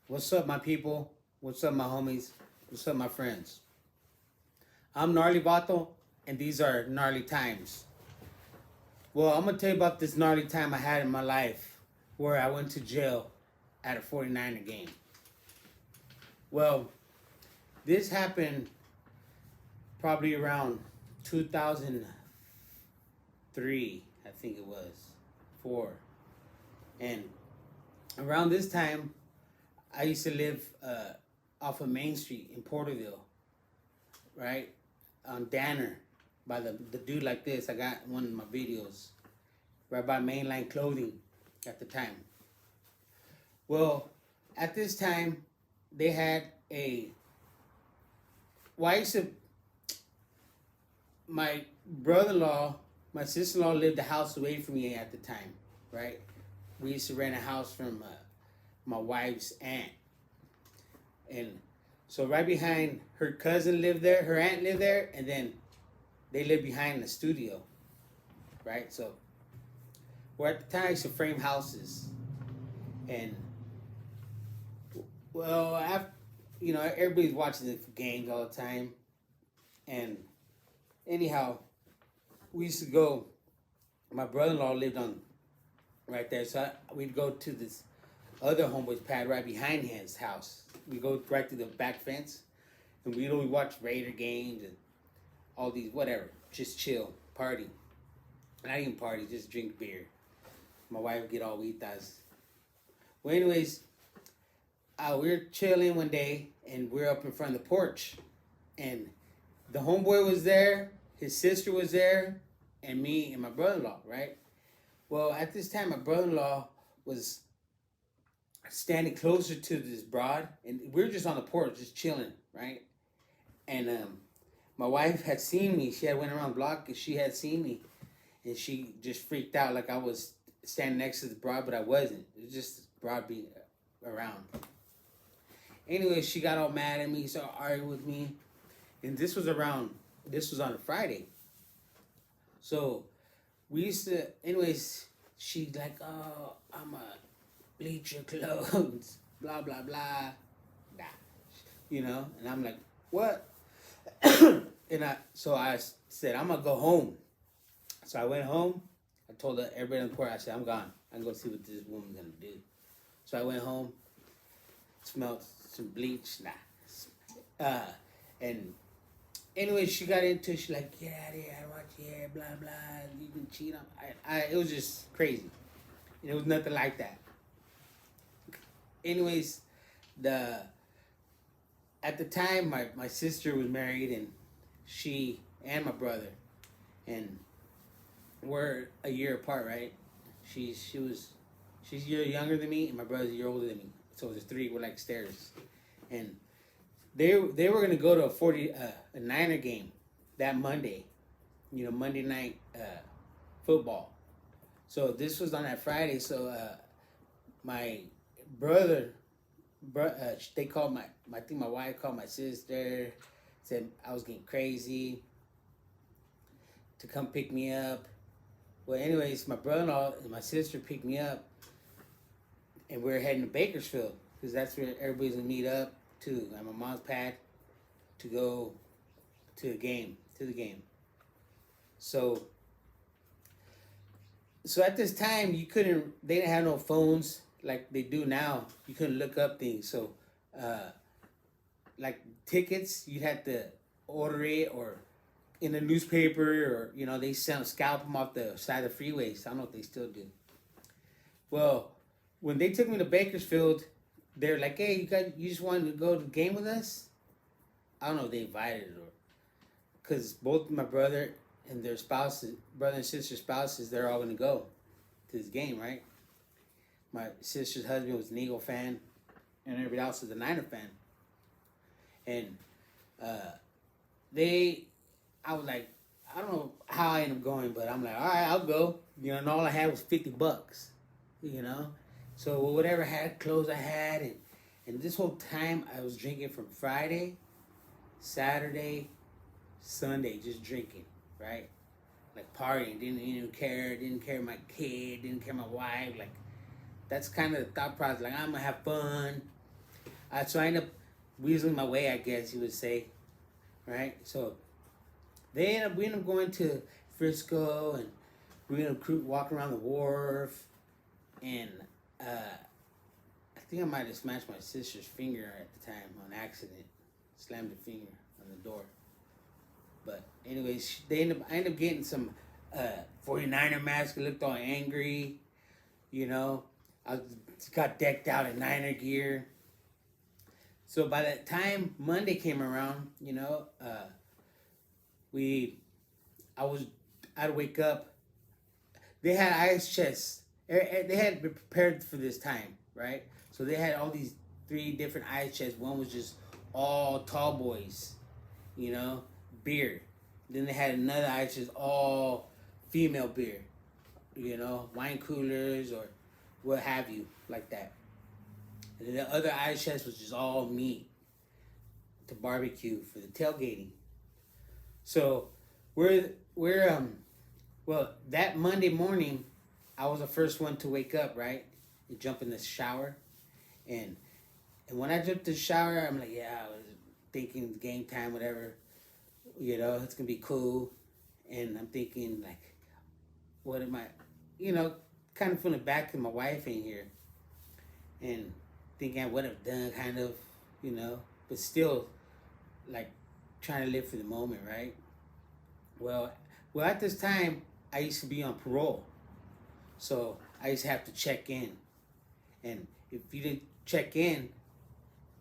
What's up, my people? What's up, my homies? What's up, my friends? I'm Gnarly Vato, and these are gnarly times. Well, I'm gonna tell you about this gnarly time I had in my life where I went to jail at a 49er game. Well, this happened probably around 2003, I think it was, 4. And around this time, I used to live off of Main Street in Porterville, right? On Danner, by the dude like this. I got one of my videos, right by Mainline Clothing at the time. Well, at this time, they had a. Well, I used to. My brother-in-law, my sister-in-law lived a house away from me at the time, right? We used to rent a house from my wife's aunt. And so right behind her cousin lived there, her aunt lived there, and then they lived behind the studio, right? So we're at the time I used to frame houses. And well, after, everybody's watching the games all the time. And anyhow, we used to go, my brother-in-law lived on right there, so we'd go to this other homeboy's pad right behind his house. We go right through the back fence, and we'd always watch Raider games and all these whatever, just chill, party. Not even party, just drink beer. My wife would get all weetas. Well, anyways, we were chilling one day, and we were up in front of the porch, and the homeboy was there, his sister was there, and me and my brother-in-law, right? Well, at this time, my brother-in-law was standing closer to this broad, and we were just on the porch, just chilling, right? And my wife had seen me. She had went around the block, and she had seen me, and she just freaked out like I was standing next to the broad, but I wasn't. It was just broad being around. Anyway, she got all mad at me, started arguing with me, and this was on a Friday. So we used to, anyways, she's like, oh, I'm a bleach your clothes, blah, blah, blah, nah, and I'm like, what? So I said, I'm gonna go home. So I went home, I told everybody on the porch, I said, I'm gone. I'm gonna see what this woman's gonna do. So I went home, smelled some bleach, and anyway, she got into it. She like, get out of here, I don't want you here, blah, blah, you can cheat on. It was just crazy. It was nothing like that. Anyways, at the time, my sister was married, and she and my brother, and we're a year apart, right? She's a year younger than me, and my brother's a year older than me. So the three were like stairs, and they were gonna go to a Niner game that Monday, Monday night football. So this was on that Friday. So my brother, they called I think my wife called my sister, said I was getting crazy to come pick me up. Well, anyways, my brother-in-law and my sister picked me up, and we were heading to Bakersfield because that's where everybody's gonna meet up to at my mom's pad to go to the game. So at this time they didn't have no phones like they do now. You couldn't look up things. So like tickets, you had to order it or in a newspaper, or they scalp them off the side of the freeways. I don't know if they still do. Well, when they took me to Bakersfield, they're like, hey, you just wanted to go to the game with us? I don't know if they invited it, or because both my brother and their spouses, brother and sister spouses, they're all going to go to this game, right? My sister's husband was an Eagle fan, and everybody else was a Niner fan. And I was like, I don't know how I ended up going, but I'm like, all right, I'll go. And all I had was $50, So whatever clothes I had, and this whole time I was drinking from Friday, Saturday, Sunday, just drinking, right? Like partying, didn't care my kid, didn't care my wife. Like that's kind of the thought process. Like I'm gonna have fun, So I ended up weaseling my way, I guess you would say, right? So we end up going to Frisco, and we end up walking around the wharf, and I think I might have smashed my sister's finger at the time on accident, slammed the finger on the door. But anyways, I ended up getting some 49er mask. I looked all angry, you know. I got decked out in Niner gear. So by the time Monday came around, you know, I'd wake up. They had ice chests. They had been prepared for this time, right? So they had all these 3 different ice chests. One was just all tall boys, you know, beer. Then they had another ice chest, all female beer, you know, wine coolers or what have you, like that. And then the other ice chest was just all meat to barbecue for the tailgating. So well, that Monday morning, I was the first one to wake up, right? And jump in the shower. And when I jumped in the shower, I'm like, yeah, I was thinking game time, whatever. You know, it's going to be cool. And I'm thinking, like, what am I, you know, kind of feeling back to my wife in here. And thinking I would have done, kind of, you know. But still, like, trying to live for the moment, right? Well, at this time, I used to be on parole. So I used to have to check in. And if you didn't check in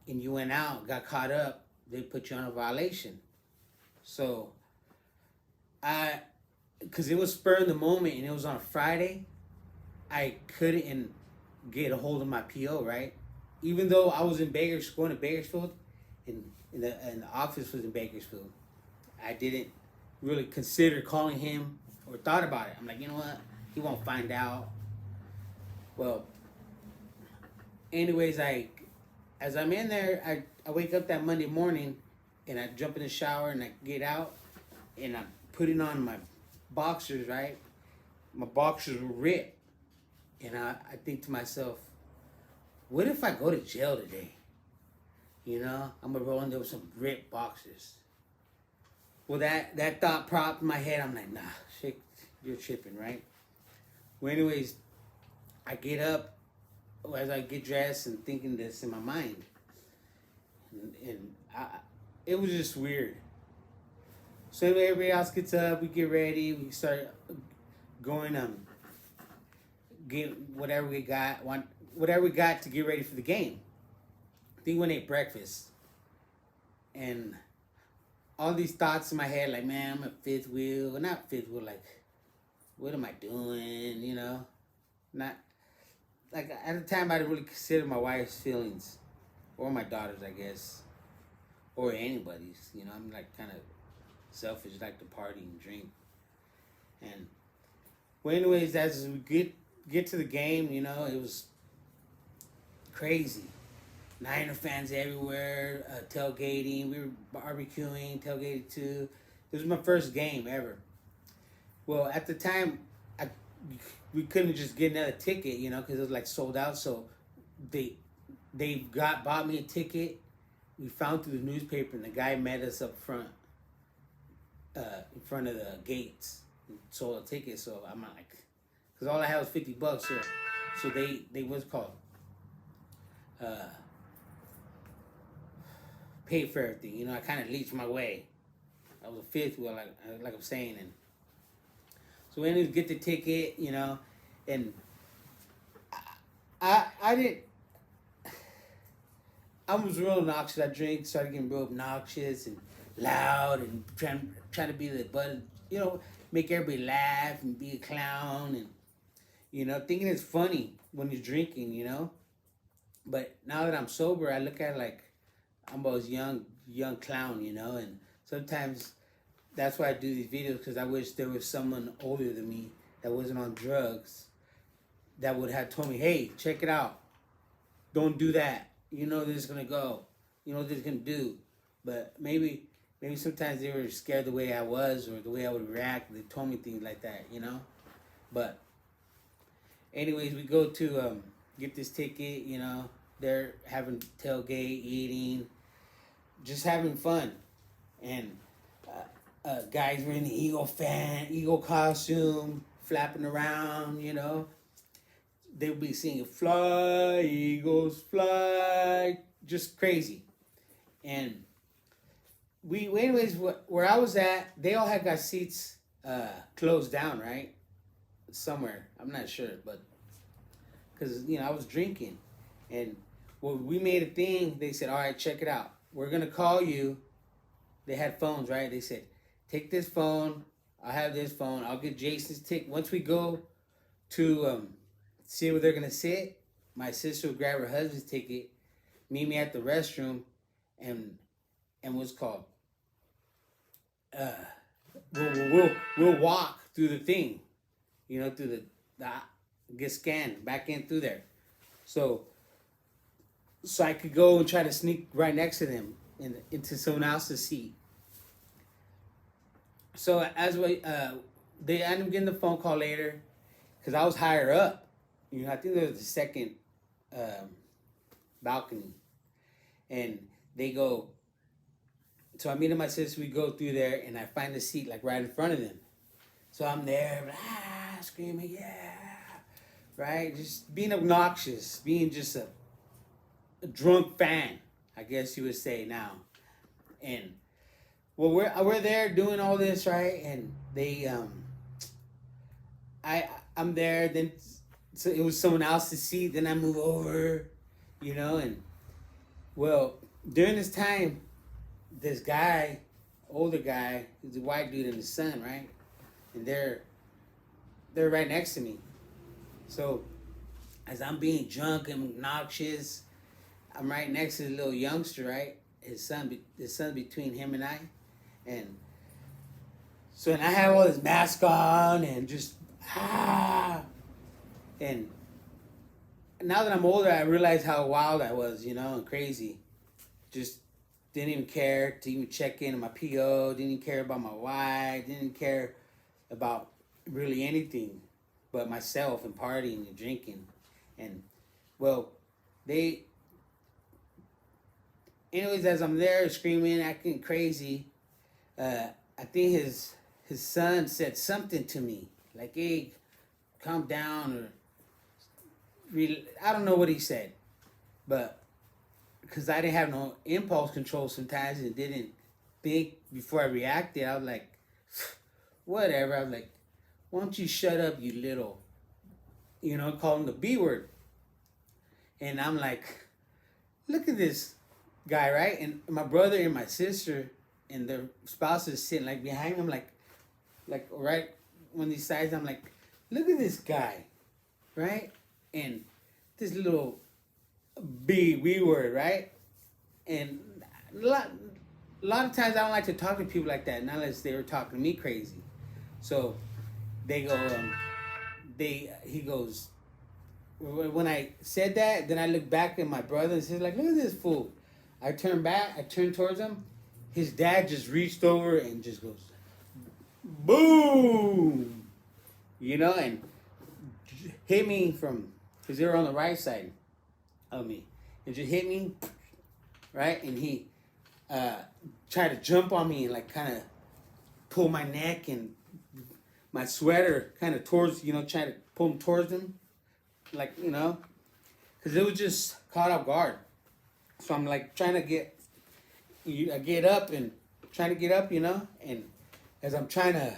and you went out, got caught up, they put you on a violation. So because it was spur of the moment and it was on a Friday, I couldn't get a hold of my PO, right? Even though I was in going to Bakersfield, and the office was in Bakersfield, I didn't really consider calling him or thought about it. I'm like, you know what? He won't find out. Well, anyways, as I'm in there, I wake up that Monday morning, and I jump in the shower, and I get out, and I'm putting on my boxers, right? My boxers were ripped. And I think to myself, what if I go to jail today? You know, I'm going to roll in there with some ripped boxers. Well, that thought popped in my head. I'm like, nah, shit, you're tripping, right? Well, anyways, I get up as I get dressed and thinking this in my mind. And it was just weird. So anyway, everybody else gets up, we get ready, we start going, get whatever we got to get ready for the game. I think we ate breakfast. And all these thoughts in my head, like, man, I'm a fifth wheel. Well, not fifth wheel, like, what am I doing, you know? Not, like, at the time, I didn't really consider my wife's feelings. Or my daughter's, I guess. Or anybody's, you know? I'm, like, kind of selfish, like to party and drink. And, well, anyways, as we get to the game, you know, it was crazy. Niner fans everywhere, tailgating. We were barbecuing, tailgating too. This was my first game ever. Well, at the time, we couldn't just get another ticket, you know, because it was like sold out. So they bought me a ticket. We found through the newspaper, and the guy met us up front, in front of the gates, and sold a ticket. So I'm like, because all I had was $50. So they what's it called? Paid for everything, you know. I kind of leached my way. I was a fifth wheel, like I'm saying, and so we ended up get the ticket, you know, and I was real obnoxious. I started getting real obnoxious and loud and trying to be the butt, you know, make everybody laugh and be a clown, and you know, thinking it's funny when you're drinking, you know. But now that I'm sober, I look at it like I'm always young clown, you know, and sometimes that's why I do these videos, because I wish there was someone older than me that wasn't on drugs that would have told me, hey, check it out. Don't do that. You know this is going to go. You know what this is going to do. But maybe sometimes they were scared the way I was or the way I would react. They told me things like that, you know. But anyways, we go to get this ticket, you know. They're having tailgate, eating, just having fun. And guys were in the eagle costume, flapping around, you know. They would be singing "Fly, Eagles, Fly," just crazy. And anyways, where I was at, they all had got seats closed down, right? Somewhere, I'm not sure, but because I was drinking, and we made a thing. They said, "All right, check it out. We're gonna call you." They had phones, right? They said, "Take this phone. I'll have this phone. I'll get Jason's ticket. Once we go to see where they're gonna sit, my sister will grab her husband's ticket, meet me at the restroom, and what's called uh, we'll walk through the thing, through the get scanned back in through there, so I could go and try to sneak right next to them into someone else's seat." So as they ended up getting the phone call later, because I was higher up. I think there was the second balcony, and they go. So I meet my sister. We go through there, and I find a seat like right in front of them. So I'm there, screaming, yeah, right, just being obnoxious, being just a drunk fan, I guess you would say now. And well, we're there doing all this, right? And they I'm there. Then so it was someone else's seat. Then I move over, and well, during this time, this guy, older guy, he's a white dude and his son, right? And they're right next to me. So as I'm being drunk and obnoxious, I'm right next to the little youngster, right? His son between him and I, and I have all this mask on and just and now that I'm older, I realize how wild I was, and crazy. Just didn't even care to even check in on my PO. Didn't even care about my wife. Didn't care about really anything but myself and partying and drinking. And well, anyways, as I'm there screaming, acting crazy, I think his son said something to me like, "Hey, calm down," or I don't know what he said, but because I didn't have no impulse control sometimes and didn't think before I reacted, I was like, whatever. I was like, "Why don't you shut up, you little," call him the B word. And I'm like, look at this guy, right? And my brother and my sister and their spouses sitting like behind him, like right when these sides. I'm like, look at this guy, right? And this little B word, right? And a lot of times I don't like to talk to people like that, not unless they were talking to me crazy. So they go, he goes, when I said that, then I look back at my brother and says like, "Look at this fool." I turn towards him. His dad just reached over and just goes, boom, and hit me because they were on the right side of me. It just hit me, right? And he tried to jump on me and like kind of pull my neck and my sweater kind of towards, trying to pull him towards him. Like, because it was just caught off guard. So I'm like trying to get up and trying to get up, and as I'm trying to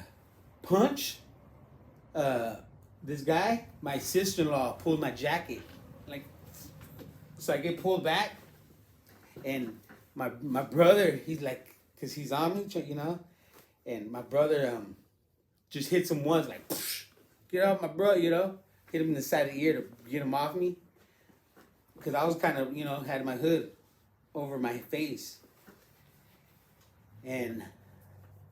punch this guy, my sister-in-law pulled my jacket. Like, so I get pulled back, and my brother, he's like, because he's on me, and my brother just hits him once, like, get off my brother, hit him in the side of the ear to get him off me, because I was kind of, had my hood over my face. And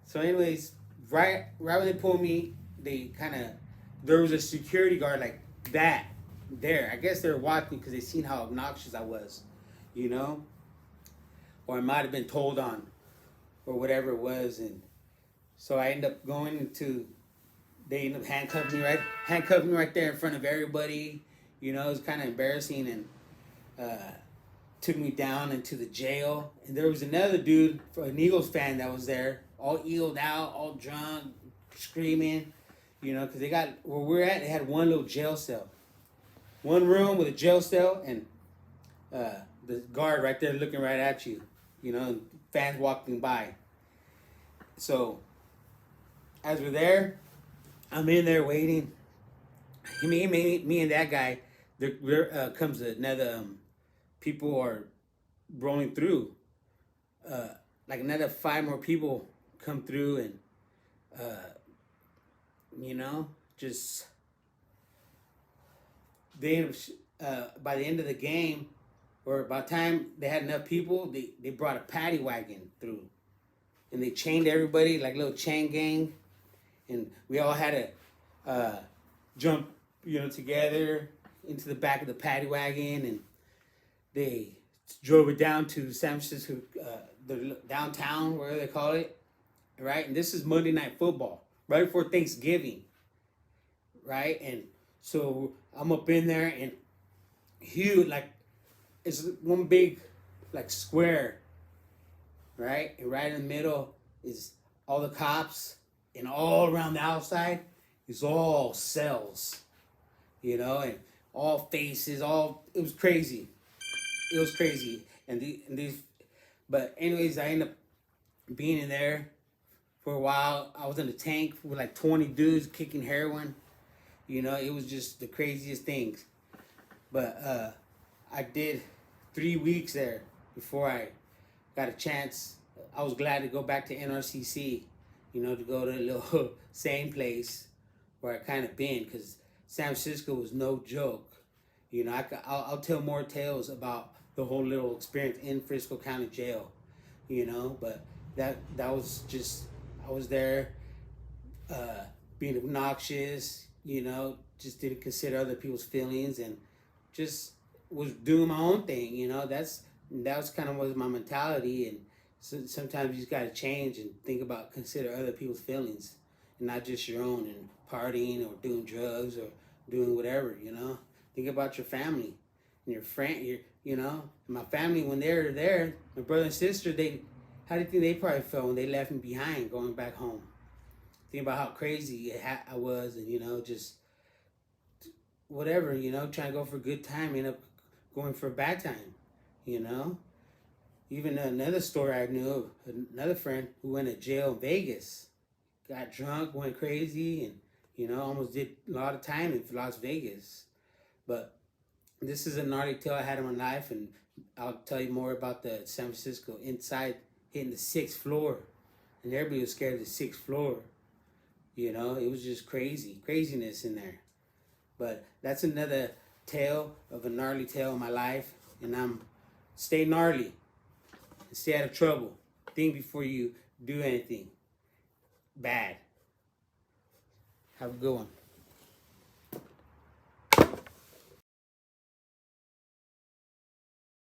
so anyways, right when they pulled me, there was a security guard like that there. I guess they were watching because they seen how obnoxious I was, or I might have been told on, or whatever it was. And so I end up they end up handcuffing me right there in front of everybody. It was kind of embarrassing. And took me down into the jail, and there was another dude, an Eagles fan, that was there, all eeled out, all drunk, screaming, you know, because they got where we're at. They had one little jail cell, one room with a jail cell, and the guard right there looking right at you, you know, and fans walking by. So as we're there, I'm in there waiting. Me and that guy. There comes another. People are rolling through. Like another 5 more people come through, and you know, just they end up, by the end of the game, or by the time they had enough people, they brought a paddy wagon through, and they chained everybody like a little chain gang, and we all had to jump, you know, together into the back of the paddy wagon, and they drove it down to San Francisco, the downtown, whatever they call it, right? And this is Monday Night Football, right before Thanksgiving, right? And so I'm up in there, and huge, like, it's one big, like, square, right? And right in the middle is all the cops, and all around the outside is all cells, you know, and all faces, it was crazy. It was crazy. And these, but anyways, I ended up being in there for a while. I was in a tank with like 20 dudes kicking heroin. You know, it was just the craziest things. But I did 3 weeks there before I got a chance. I was glad to go back to NRCC, you know, to go to a little same place where I kind of been, because San Francisco was no joke. You know, I'll tell more tales about the whole little experience in Frisco County Jail, you know, but that was just, I was there being obnoxious, you know, just didn't consider other people's feelings, and just was doing my own thing, you know. That was kind of was my mentality, and so sometimes you just got to change and think about, consider other people's feelings and not just your own, and partying or doing drugs or doing whatever, you know. Think about your family and your friend, you know. My family, when they were there, my brother and sister, how do you think they probably felt when they left me behind going back home? Think about how crazy I was, and, you know, just whatever, you know, trying to go for a good time, end up going for a bad time, you know. Even another story I knew of, another friend who went to jail in Vegas, got drunk, went crazy, and, you know, almost did a lot of time in Las Vegas. But this is a gnarly tale I had in my life, and I'll tell you more about the San Francisco inside, hitting the 6th floor, and everybody was scared of the 6th floor. You know, it was just craziness in there. But that's another tale of a gnarly tale in my life, and stay gnarly and stay out of trouble. Think before you do anything bad. Have a good one.